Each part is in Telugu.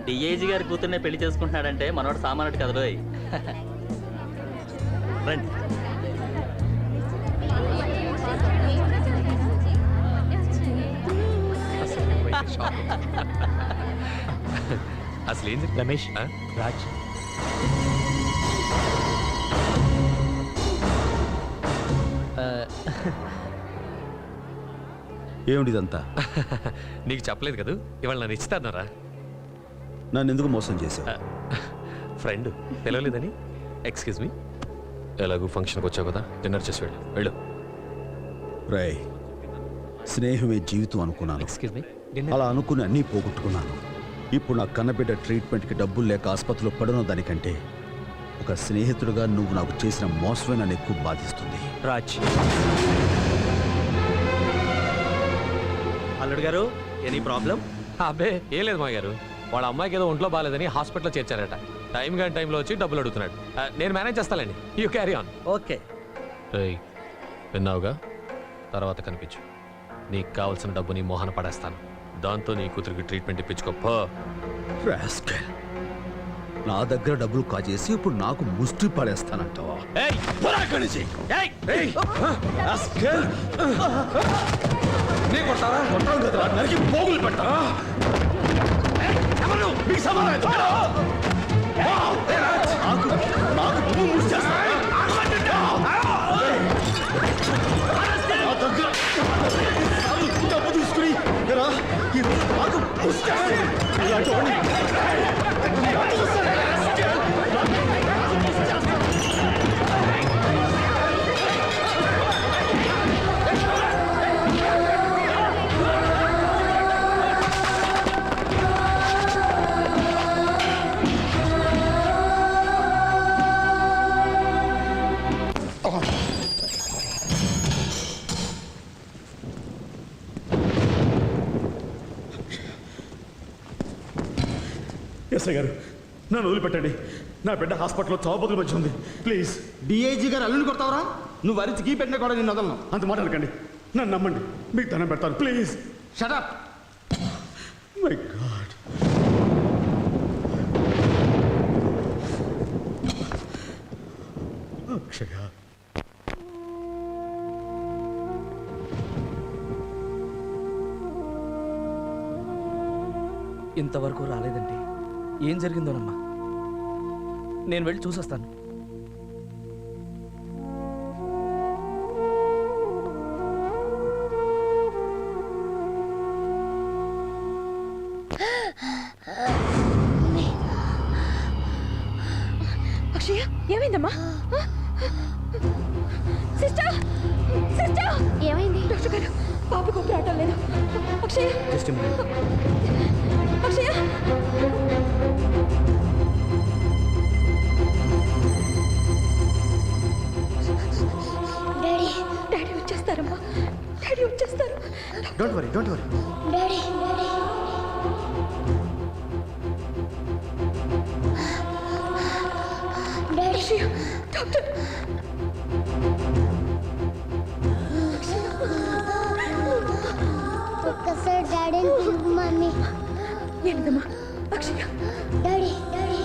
డిఐజీ గారి కూతుర్నే పెళ్లి చేసుకుంటున్నాడంటే మనోడు సామాన్యుడు కదలోయ్. రండి. అసలు ఏంది రమేష్, రాజ్, ఏమిటిదంతా? నీకు చెప్పలేదు కదా ఇవాళ నన్ను ఇస్తారా? నన్ను ఎందుకు మోసం చేశావు? ఫ్రెండ్ పిలవలేదని. ఎక్స్క్యూజ్ మీ, ఎలాగూ ఫంక్షన్కి వచ్చావు కదా, డిన్నర్ చేసి వెళ్ళు. వెళ్ళు. రై, స్నేహమే జీవితం అనుకున్నాను. ఎక్స్క్యూజ్ మీ, అలా అనుకుని అన్నీ పోగొట్టుకున్నాను. ఇప్పుడు నా కన్నబిడ్డ ట్రీట్మెంట్కి డబ్బులు లేక ఆసుపత్రిలో పడను దానికంటే ఒక స్నేహితుడిగా నువ్వు నాకు చేసిన మోసమే నన్ను ఎక్కువ బాధిస్తుంది. రాజ్. అల్లుడు గారు, ఎనీ ప్రాబ్లం? అబ్బే ఏం లేదు మా గారు, వాళ్ళ అమ్మాయికి ఏదో ఒంట్లో బాగాలేదని హాస్పిటల్లో చేర్చారట. టైం కానీ టైంలో వచ్చి డబ్బులు అడుగుతున్నాడు. నేను మేనేజ్ చేస్తానండి, యూ క్యారీ ఆన్. ఓకే. విన్నావుగా, తర్వాత కనిపించు. నీకు కావాల్సిన డబ్బు నీ మోహన పడేస్తాను. దాంతో నీ కూతురికి ట్రీట్మెంట్ ఇప్పించుకో. రాస్కెల్, నా దగ్గర డబ్బులు కాజేసి ఇప్పుడు నాకు ముష్టి పడేస్తానంటావా? డబ్బు తీసుకుని ఎస్ఐ గారు, నన్ను వదిలిపెట్టండి. నా బిడ్డ హాస్పిటల్లో చావుబతుల మధ్య ఉంది. ప్లీజ్. డిఐజీ గారు అల్లుని కొడతావరా? నువ్వు అరిచి పెట్టినా కూడా నేను వదలను. అంత మాట్లాడకండి, నన్ను నమ్మండి, మీకు ధనం పెడతాను. Please. Shut up. My god. Akshaya, ఇంతవరకు రాలేదండి. ఏం జరిగిందోనమ్మా, నేను వెళ్ళి చూసొస్తాను. అక్షయ, ఏమైందమ్మా? సిస్టర్, సిస్టర్, ఏమైంది? డాక్టర్ గారు, పాపకు ఊపిరాటం లేదు. అక్షయ, అక్షయ. డాడీ, డాడీ వచ్చేస్తారమ్మా, డాడీ వచ్చేస్తారు. Don't worry, don't worry. Daddy, daddy. Daddy, doctor. ఒక్కసారి డాడీని పిలువు మమ్మీ. ఏంటమ్మా? అక్షయ. Daddy, daddy.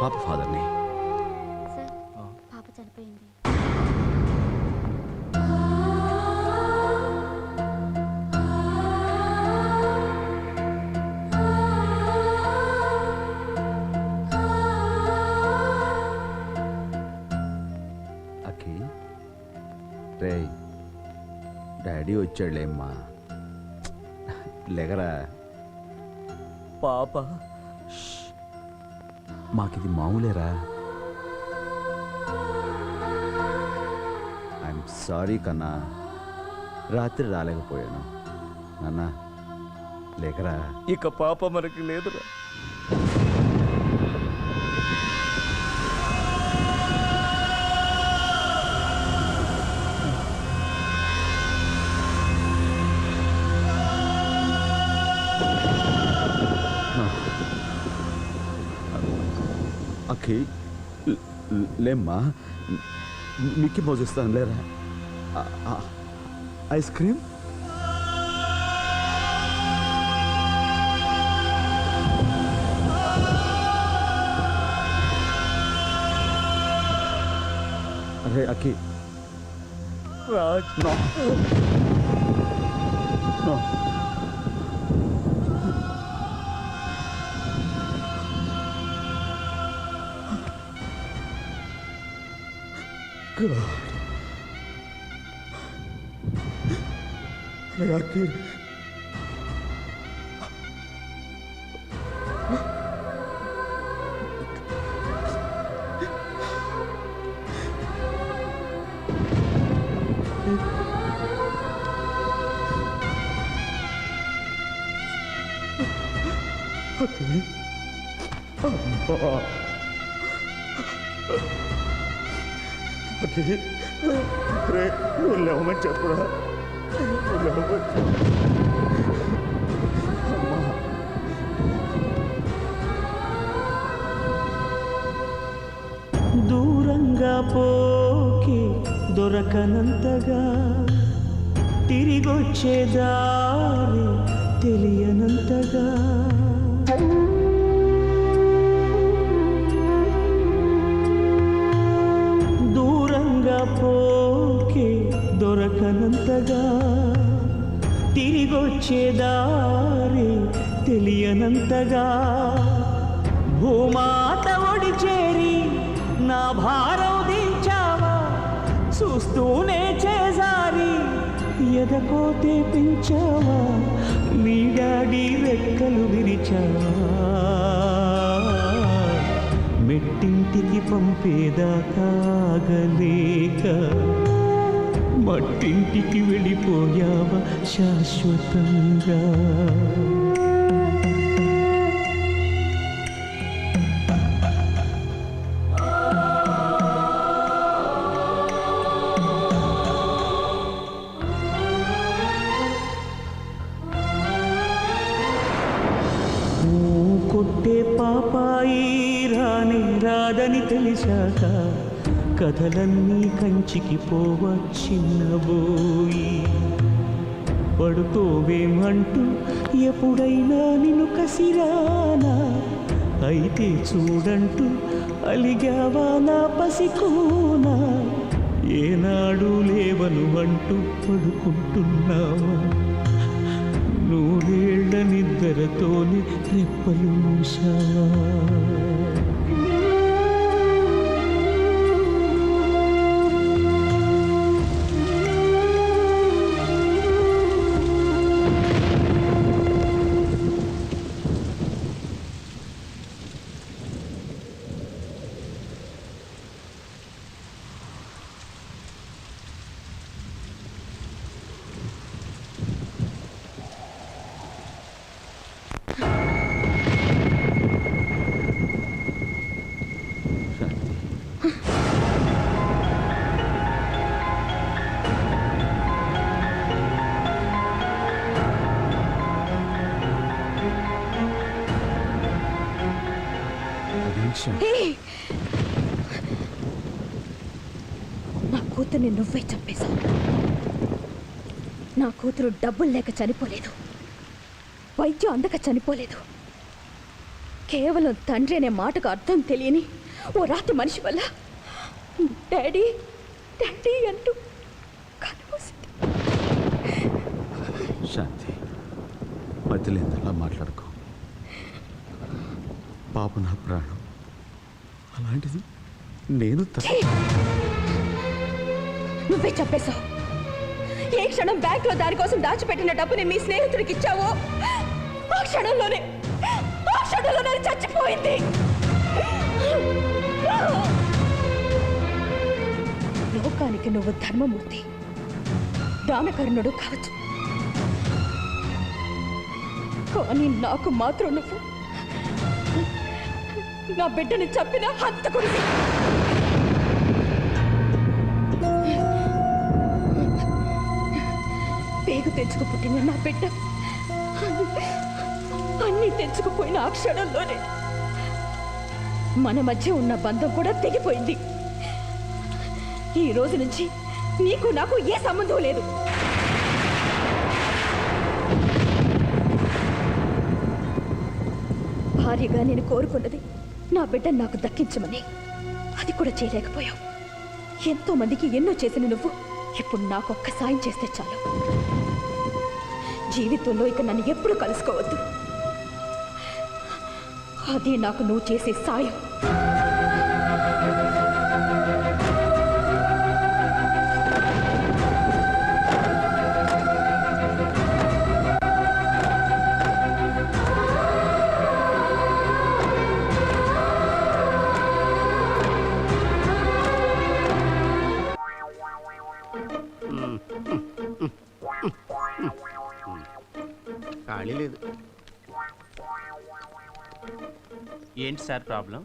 పాప ఫాదర్ని. సార్ పాప చనిపోయింది. అఖి, రే డాడీ వచ్చాడులేమ్మా, లేగరా. పాప మాకిది మామూలేరా. ఐఎమ్ సారీ కన్నా, రాత్రి రాలేకపోయాను. నాన్న లేకరా. ఇక పాప మనకి లేదురా. అఖి లేమ్మా, మిక్కి మోజిస్తాను లేరా. ఐస్ క్రీమ్ అరే అఖి. Raj no no. అఖి, అఖి, రే నువ్వు లేవమని చెప్పురా. నువ్వు లేవమని. దూరంగా పోకి దొరకనంతగా, తిరిగొచ్చే దారి తెలియనంతగా, దూరంగా పోకి దొరకనంతగా, తిరిగొచ్చే దారి తెలియనంతగా, భూమాత ఒడి చేరి నా భారం దించావా, చూస్తూనే చేసారి ఎదకోతే పెంచావా, నీ డాడీ రెక్కలు విరిచావా, మెట్టింటికి పంపేదాకా ఆగలేక మట్టింటికి వెళ్ళిపోయావా శాశ్వతంగా. కొట్టే పాపాయి రాని రాదని తెలిసాక, కథలన్నీ కంచికి పోవ చిన్నబోయి, పడుకోవేమంటూ ఎప్పుడైనా నిన్ను కసిరానా, అయితే చూడంటూ అలిగావా నా పసికోనా, ఏనాడు లేవను అంటూ పడుకుంటున్నావా, నూరేళ్ల నిద్రతోని రెప్పలు మూసావా. నా కూతుర్ని నువ్వే చంపేశావు. నా కూతురు డబ్బులు లేక చనిపోలేదు, వైద్యం అందక చనిపోలేదు, కేవలం తండ్రి అనే మాటకు అర్థం తెలియని ఓ రాత్రి మనిషి వల్ల డాడీ డాడీ అంటూ కనుమూసింది. శాంతి, మధ్యలేందులా మాట్లాడుకో. పాప నా ప్రాణం. అలాంటిది నేను నువ్వే చెప్పేశావు. ఏ క్షణం బ్యాంకులో దానికోసం దాచిపెట్టిన డబ్బుని మీ స్నేహితుడికి ఇచ్చావో ఆ క్షణంలోనే చచ్చిపోయింది. లోకానికి నువ్వు ధర్మమూర్తి, దానకరుణుడు కావచ్చు, కానీ నాకు మాత్రం నువ్వు నా బిడ్డని చంపిన హంతకుడివి. పేగు తెచ్చుకు పుట్టిన నా బిడ్డ అన్నీ తెచ్చుకుపోయిన ఆ క్షణంలోనే మన మధ్య ఉన్న బంధం కూడా తెగిపోయింది. ఈ రోజు నుంచి నీకు నాకు ఏ సంబంధం లేదు. భార్యగా నేను కోరుకున్నది నా బిడ్డను నాకు దక్కించమని, అది కూడా చేయలేకపోయావు. ఎంతో మందికి ఎన్నో చేసిన నువ్వు ఇప్పుడు నాకు ఒక్క సాయం చేస్తే చాలు. జీవితంలో ఇక నన్ను ఎప్పుడు కలుసుకోవద్దు. అది నాకు నువ్వు చేసే సాయం. ఖాళీ లేదు. ఏంటి సార్ ప్రాబ్లం?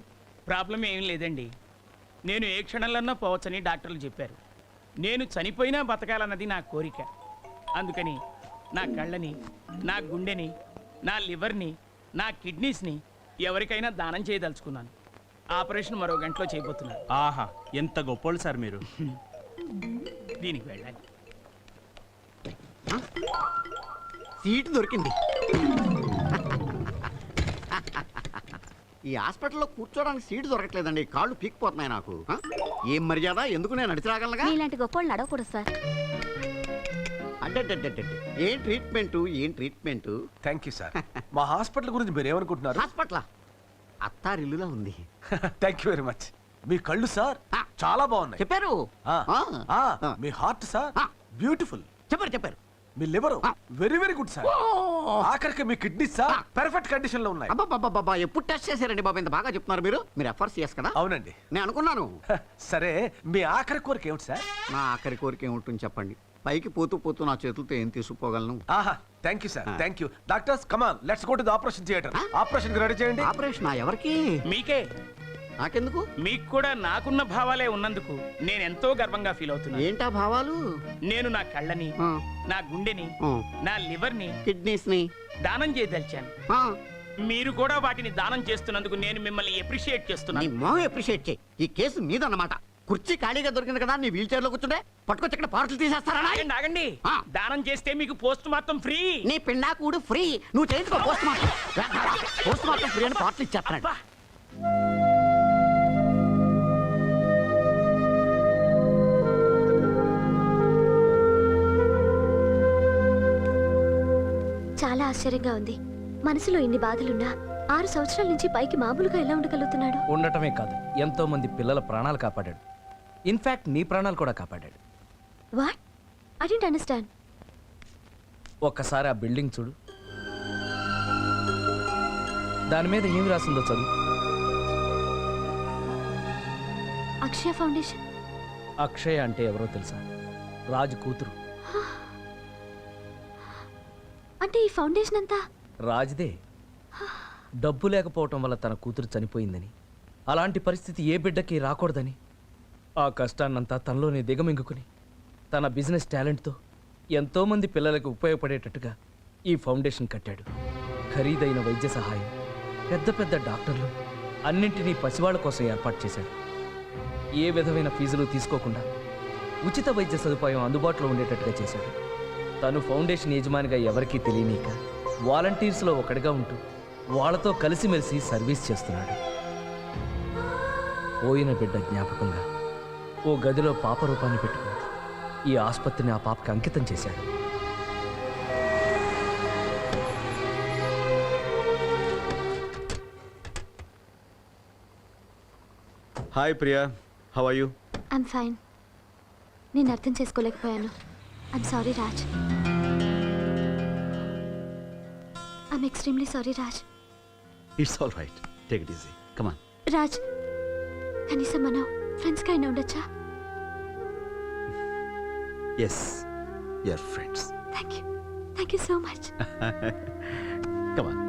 ప్రాబ్లం ఏం లేదండి. నేను ఏ క్షణంలోనో పోవచ్చని డాక్టర్లు చెప్పారు. నేను చనిపోయినా బతకాలన్నది నా కోరిక. అందుకని నా కళ్ళని, నా గుండెని, నా లివర్ని, నా కిడ్నీస్ని ఎవరికైనా దానం చేయదలుచుకున్నాను. ఆపరేషన్ మరో గంటలో చేయబోతున్నాను. ఆహా, ఎంత గొప్పోళ్ళు సార్ మీరు. దీనికి వెళ్ళాలి. సీటు దొరికింది. ఈ హాస్పిటల్లో కూర్చోడానికి సీటు దొరకట్లేదండి. కాళ్ళు పీక్కిపోతున్నాయి నాకు. ఏం మర్యాద? ఎందుకు నేను నడిచి రాగలగా? ఇలాంటి గొప్ప అడగకూడదు సార్. అంటే ఏం ట్రీట్మెంట్? Thank you sir. మా హాస్పిటల్ గురించి మీరు ఏమనుకుంటున్నారు? హాస్పిటల్ అత్తారిల్లులా ఉంది. Thank you very much. మీ కళ్ళు సార్ చాలా బాగున్నాయి. చెప్పారు. మీ హార్ట్ సార్ బ్యూటిఫుల్. చెప్పారు. మీ liver very very good sir. ఆఖరికి మీ కిడ్నీ సార్ పర్ఫెక్ట్ కండిషన్ లో ఉన్నాయి. అబ్బా, ఎప్పుడు టెస్ట్ చేశారండి బాబు? ఇంత బాగా చెప్తున్నారు మీరు. మీరు ఎఫ్ఆర్సీఎస్ కదా? అవునండి. నేను అనుకున్నాను. సరే, మీ ఆఖరి కోరిక ఏమిటి సార్? నా ఆఖరి కోరిక ఏముంటుంది చెప్పండి. పైకి పోతూ నా చేతులతో ఏం తీసుకుపోగలను? ఆహా, thank you sir. Thank you. Doctors come on, let's go to the operation theatre. Operation ready చేయండి. ఆపరేషన్ ఎవరికి? మీకే. నాకెందుకు? మీకు కూడా నాకున్న భావాలే ఉన్నందుకు నేను ఎంతో గర్వంగా ఫీల్ అవుతున్నాను. ఏంటా భావాలు? నేను నా కళ్ళని, నా గుండెని, నా లివర్ని, కిడ్నీస్ ని దానం చేయదలిచాను. మీరు కూడా వాటిని దానం చేస్తున్నందుకు నేను మిమ్మల్ని అప్రిషియేట్ చేస్తున్నాను. అప్రిషియేట్ చేయి. ఈ కేసు మీదన్నమాట. కుర్చీ ఖాళీగా దొరికింది కదా, నీ వీల్ చైర్ లో కూర్చుంటే పట్టుకొచ్చి ఇక్కడ పార్సల్ తీసేస్తారా? ఆగండి. దానం చేస్తే మీకు పోస్ట్ మార్టం ఫ్రీ. నీ పిండాకుడు ఫ్రీ. నువ్వు చేయించుకో post mortem. Post mortem free అని పార్సల్ ఇచ్చేస్తాడు. చాలా ఆశ్చర్యంగా ఉంది. మనసులో ఇన్ని బాధలున్నా 6 సంవత్సరాల నుంచి పైకి మామూలుగా ఎలా ఉండగలుగుతున్నాడు? ఉండటమే కాదు, ఎంతో మంది పిల్లల ప్రాణాలు కాపాడాడు. ఇన్ఫాక్ట్ నీ ప్రాణాలు కూడా కాపాడాడు. వాట్? I don't understand. ఒక్కసారి ఆ బిల్డింగ్ చూడు. దాని మీద ఏమి రాసిందో చదువు. అక్షయ ఫౌండేషన్. అక్షయ అంటే ఎవరో తెలుసా? రాజు కూతురు. అంటే ఈ ఫౌండేషన్ అంతా రాజుదే. డబ్బు లేకపోవటం వల్ల తన కూతురు చనిపోయిందని, అలాంటి పరిస్థితి ఏ బిడ్డకి రాకూడదని ఆ కష్టాన్నంతా తనలోనే దిగమింగుకుని తన బిజినెస్ టాలెంట్తో ఎంతోమంది పిల్లలకు ఉపయోగపడేటట్టుగా ఈ ఫౌండేషన్ కట్టాడు. ఖరీదైన వైద్య సహాయం, పెద్ద పెద్ద డాక్టర్లు అన్నింటినీ పసివాళ్ల కోసం ఏర్పాటు చేశాడు. ఏ విధమైన ఫీజులు తీసుకోకుండా ఉచిత వైద్య సదుపాయం అందుబాటులో ఉండేటట్టుగా చేశాడు. తను ఫౌండేషన్ యజమానిగా ఎవరికీ తెలియనీక వాలంటీర్స్లో ఒకటిగా ఉంటూ వాళ్ళతో కలిసిమెలిసి సర్వీస్ చేస్తున్నాడు. పోయిన బిడ్డ జ్ఞాపకంగా ఓ గదిలో పాప రూపాన్ని పెట్టుకుని ఈ ఆసుపత్రిని ఆ పాపకి అంకితం చేశాడు. Hi Priya, how are you? I'm fine. నేను అర్థం చేసుకోలేకపోయాను. I'm sorry Raj. I'm extremely sorry Raj. It's all right, take it easy, come on. Raj, కనీసం మనం ఫ్రెండ్స్గా అయినా ఉండొచ్చా? Yes, you are friends. Thank you so much. Come on.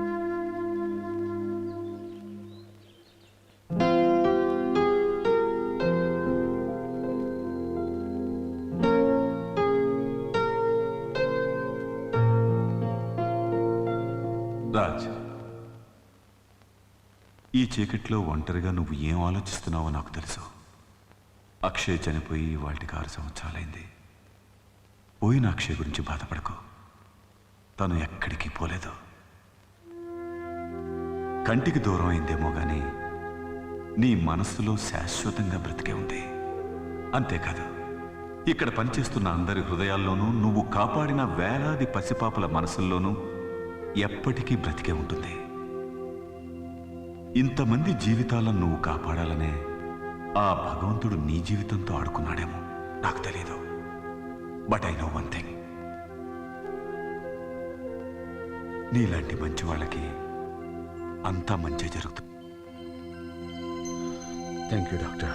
Raj, ఈ చీకట్లో ఒంటరిగా నువ్వు ఏం ఆలోచిస్తున్నావో నాకు తెలుసు. అక్షయ్ చనిపోయి వాటికి 6 సంవత్సరాలైంది. పోయిన అక్షయ్ గురించి బాధపడకు. తను ఎక్కడికి పోలేదు. కంటికి దూరం అయిందేమో గాని నీ మనస్సులో శాశ్వతంగా బ్రతికే ఉంది. అంతేకాదు, ఇక్కడ పనిచేస్తున్న అందరి హృదయాల్లోనూ నువ్వు కాపాడిన వేలాది పసిపాపల మనసుల్లోనూ ఎప్పటికీ బ్రతికే ఉంటుంది. ఇంతమంది జీవితాలను నువ్వు కాపాడాలనే ఆ భగవంతుడు నీ జీవితంతో ఆడుకున్నాడేమో నాకు తెలియదు. But I know one thing, నీలాంటి మంచి వాళ్ళకి అంతా మంచి జరుగుతుంది. Thank you doctor.